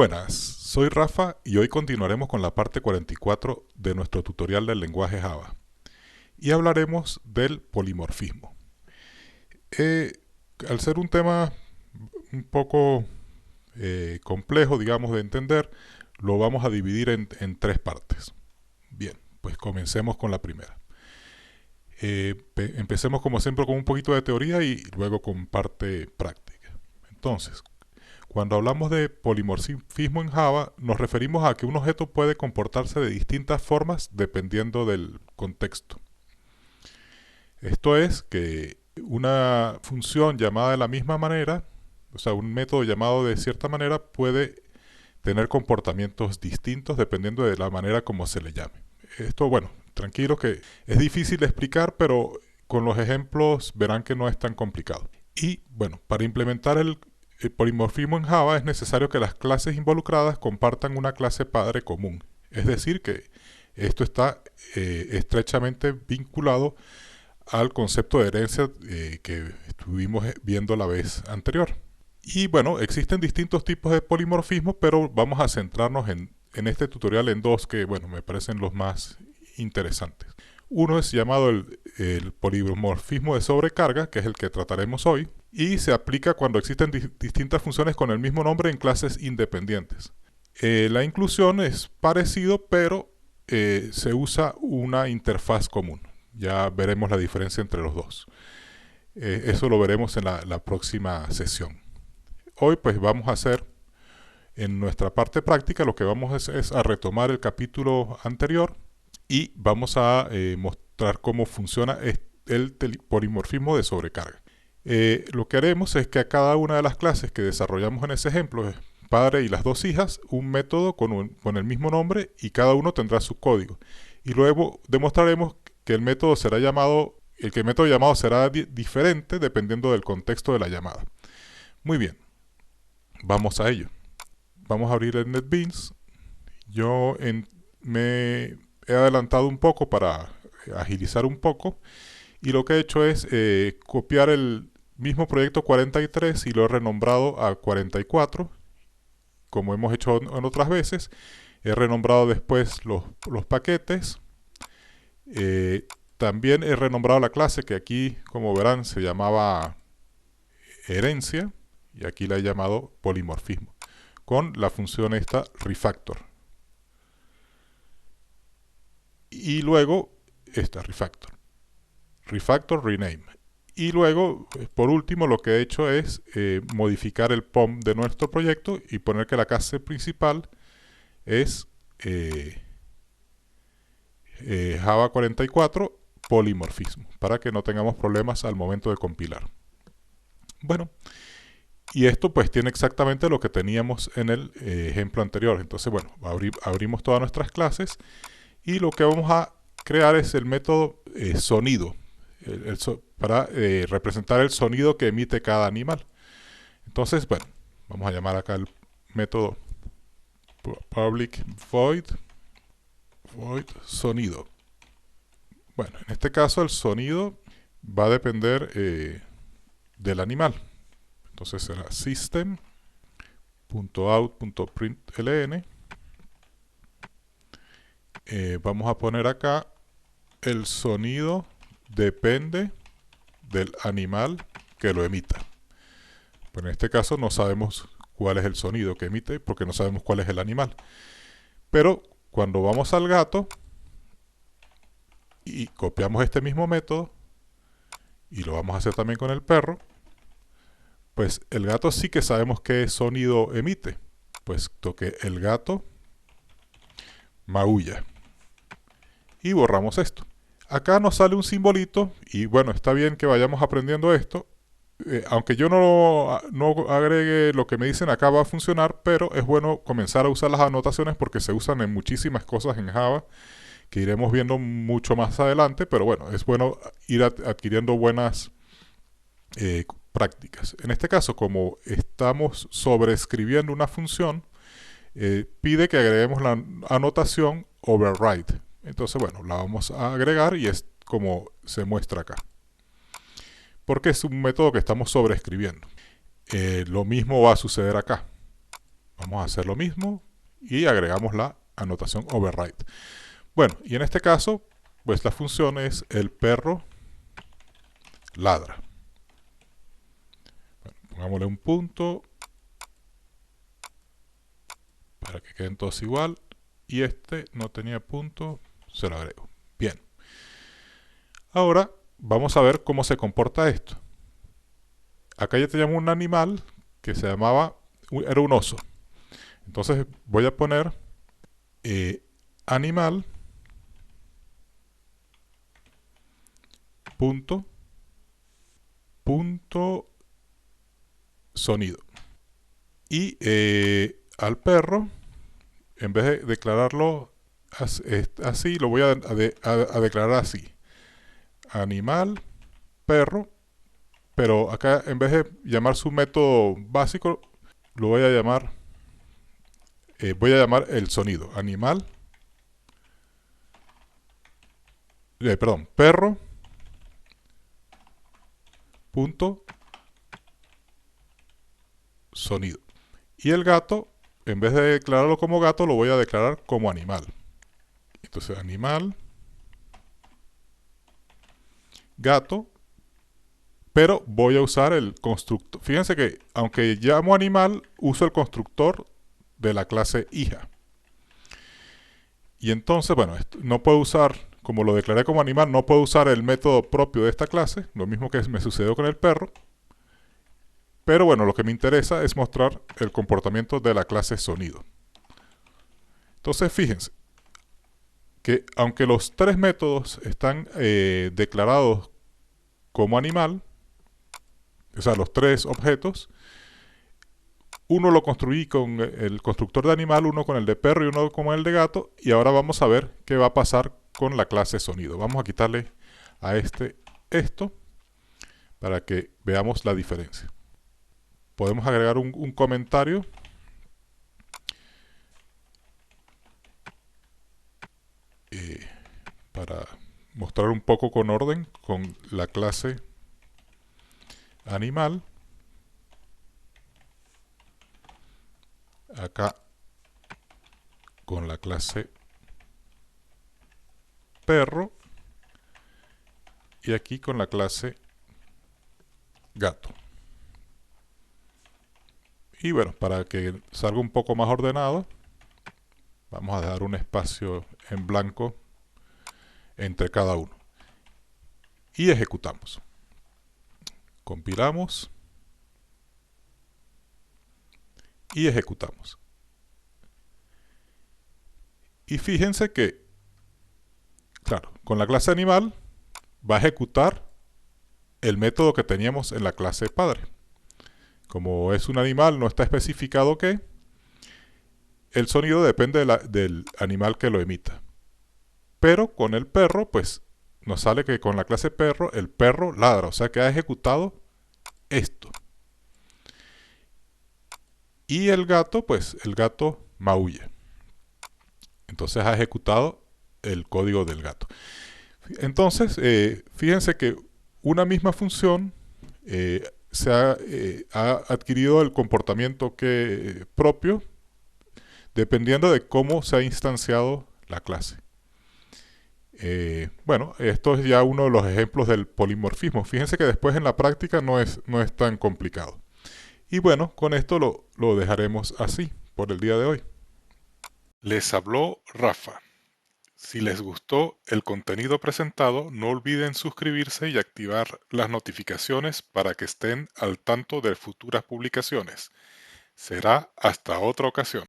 buenas, soy Rafa y hoy continuaremos con la parte 44 de nuestro tutorial del lenguaje Java y hablaremos del polimorfismo. Eh, Al ser un tema un poco complejo, digamos, de entender, lo vamos a dividir en tres partes. Bien, pues comencemos con la primera. Empecemos como siempre con un poquito de teoría y luego con parte práctica. Entonces, cuando hablamos de polimorfismo en Java, nos referimos a que un objeto puede comportarse de distintas formas dependiendo del contexto. Esto es que una función llamada de la misma manera, o sea, un método llamado de cierta manera puede tener comportamientos distintos dependiendo de la manera como se le llame. Esto, bueno, tranquilo que es difícil de explicar, pero con los ejemplos verán que no es tan complicado. Y bueno, para implementar el polimorfismo en Java es necesario que las clases involucradas compartan una clase padre común. Es decir, que esto está estrechamente vinculado al concepto de herencia que estuvimos viendo la vez anterior. Y bueno, existen distintos tipos de polimorfismo, pero vamos a centrarnos en este tutorial en dos que, bueno, me parecen los más interesantes. Uno es llamado el polimorfismo de sobrecarga, que es el que trataremos hoy, y se aplica cuando existen distintas funciones con el mismo nombre en clases independientes. La inclusión es parecido, pero se usa una interfaz común. Ya veremos la diferencia entre los dos. Eso lo veremos en la próxima sesión. Hoy pues vamos a hacer en nuestra parte práctica lo que vamos es a retomar el capítulo anterior y vamos a mostrar cómo funciona el polimorfismo de sobrecarga. Lo que haremos es que a cada una de las clases que desarrollamos en ese ejemplo, padre y las dos hijas, un método con el mismo nombre y cada uno tendrá su código. Y luego demostraremos que el método llamado será diferente dependiendo del contexto de la llamada. Muy bien, vamos a ello. Vamos a abrir el NetBeans. Me he adelantado un poco para agilizar un poco y lo que he hecho es copiar el mismo proyecto 43 y lo he renombrado a 44 como hemos hecho en otras veces. He renombrado después los paquetes. También he renombrado la clase que aquí, como verán, se llamaba herencia y aquí la he llamado polimorfismo con la función esta refactor. Y luego esta refactor rename. Y luego, por último, lo que he hecho es modificar el POM de nuestro proyecto y poner que la clase principal es Java 44 polimorfismo, para que no tengamos problemas al momento de compilar. Bueno, y esto pues tiene exactamente lo que teníamos en el ejemplo anterior. Entonces, bueno, abrimos todas nuestras clases y lo que vamos a crear es el método sonido para representar el sonido que emite cada animal. Entonces, bueno, vamos a llamar acá el método public void sonido. Bueno, en este caso el sonido va a depender del animal. Entonces será system.out.println. Vamos a poner acá el sonido depende del animal que lo emita. Pues en este caso no sabemos cuál es el sonido que emite porque no sabemos cuál es el animal. Pero cuando vamos al gato y copiamos este mismo método y lo vamos a hacer también con el perro, pues el gato sí que sabemos qué sonido emite, puesto que el gato maulla. Y borramos esto. Acá nos sale un simbolito y bueno, está bien que vayamos aprendiendo esto. Aunque yo no agregue lo que me dicen acá va a funcionar, pero es bueno comenzar a usar las anotaciones porque se usan en muchísimas cosas en Java que iremos viendo mucho más adelante, pero bueno, es bueno ir adquiriendo buenas prácticas. En este caso, como estamos sobreescribiendo una función, pide que agreguemos la anotación override. Entonces, bueno, la vamos a agregar y es como se muestra acá. Porque es un método que estamos sobreescribiendo. Lo mismo va a suceder acá. Vamos a hacer lo mismo y agregamos la anotación override. Bueno, y en este caso, pues la función es el perro ladra. Bueno, pongámosle un punto para que queden todos igual. Y este no tenía punto, se lo agrego. Bien. Ahora vamos a ver cómo se comporta esto. Acá ya teníamos un animal que se llamaba, era un oso. Entonces voy a poner animal punto sonido. Y al perro, en vez de declararlo así, lo voy a declarar así. Animal, perro, pero acá en vez de llamar su método básico, lo voy a llamar el sonido. Animal, perdón, perro punto sonido. Y el gato, en vez de declararlo como gato, lo voy a declarar como animal. Entonces, animal, gato, pero voy a usar el constructor. Fíjense que, aunque llamo animal, uso el constructor de la clase hija. Y entonces, bueno, no puedo usar, como lo declaré como animal, no puedo usar el método propio de esta clase, lo mismo que me sucedió con el perro. Pero bueno, lo que me interesa es mostrar el comportamiento de la clase sonido. Entonces, fíjense que aunque los tres métodos están declarados como animal, o sea, los tres objetos, uno lo construí con el constructor de animal, uno con el de perro y uno con el de gato, y ahora vamos a ver qué va a pasar con la clase sonido. Vamos a quitarle a esto para que veamos la diferencia. Podemos agregar un comentario para mostrar un poco con orden con la clase animal. Acá con la clase perro y aquí con la clase gato. Y bueno, para que salga un poco más ordenado, vamos a dar un espacio en blanco entre cada uno. Y ejecutamos. Compilamos. Y ejecutamos. Y fíjense que, claro, con la clase animal va a ejecutar el método que teníamos en la clase padre. Como es un animal, no está especificado que el sonido depende del animal que lo emita. Pero con el perro, pues nos sale que con la clase perro, el perro ladra, o sea que ha ejecutado esto. Y el gato, pues el gato maulla. Entonces ha ejecutado el código del gato. Entonces, fíjense que una misma función ha adquirido el comportamiento propio dependiendo de cómo se ha instanciado la clase. Bueno, esto es ya uno de los ejemplos del polimorfismo. Fíjense que después en la práctica no es tan complicado. Y bueno, con esto lo dejaremos así por el día de hoy. Les habló Rafa. Si les gustó el contenido presentado, no olviden suscribirse y activar las notificaciones para que estén al tanto de futuras publicaciones. Será hasta otra ocasión.